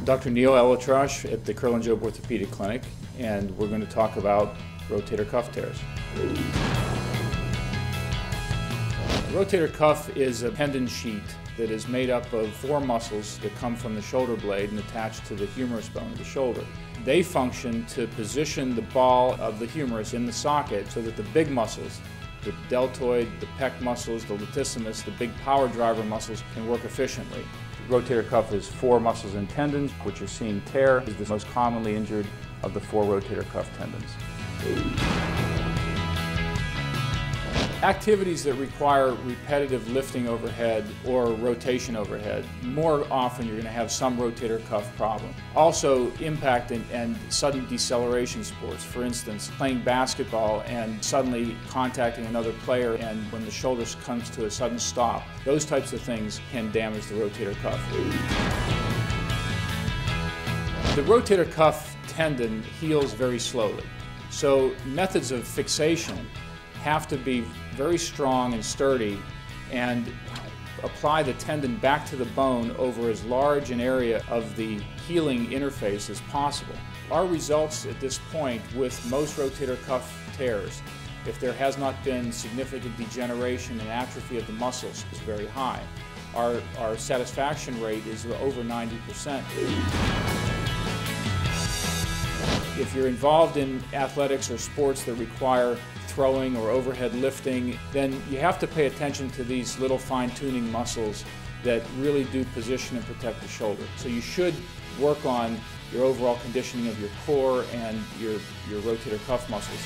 Dr. Neal ElAttrache at the Curl & Jobe Orthopedic Clinic, and we're going to talk about rotator cuff tears. The rotator cuff is a tendon sheet that is made up of 4 muscles that come from the shoulder blade and attach to the humerus bone of the shoulder. They function to position the ball of the humerus in the socket so that the big muscles, the deltoid, the pec muscles, the latissimus, the big power driver muscles can work efficiently. The rotator cuff is 4 muscles and tendons. What you're seeing tear is the most commonly injured of the 4 rotator cuff tendons. Activities that require repetitive lifting overhead or rotation overhead, more often you're going to have some rotator cuff problem. Also, impact and sudden deceleration sports. For instance, playing basketball and suddenly contacting another player, and when the shoulder comes to a sudden stop, those types of things can damage the rotator cuff. The rotator cuff tendon heals very slowly, so methods of fixation have to be very strong and sturdy and apply the tendon back to the bone over as large an area of the healing interface as possible. Our results at this point with most rotator cuff tears, if there has not been significant degeneration and atrophy of the muscles, is very high. Our satisfaction rate is over 90%. If you're involved in athletics or sports that require throwing or overhead lifting, then you have to pay attention to these little fine-tuning muscles that really do position and protect the shoulder. So you should work on your overall conditioning of your core and your rotator cuff muscles.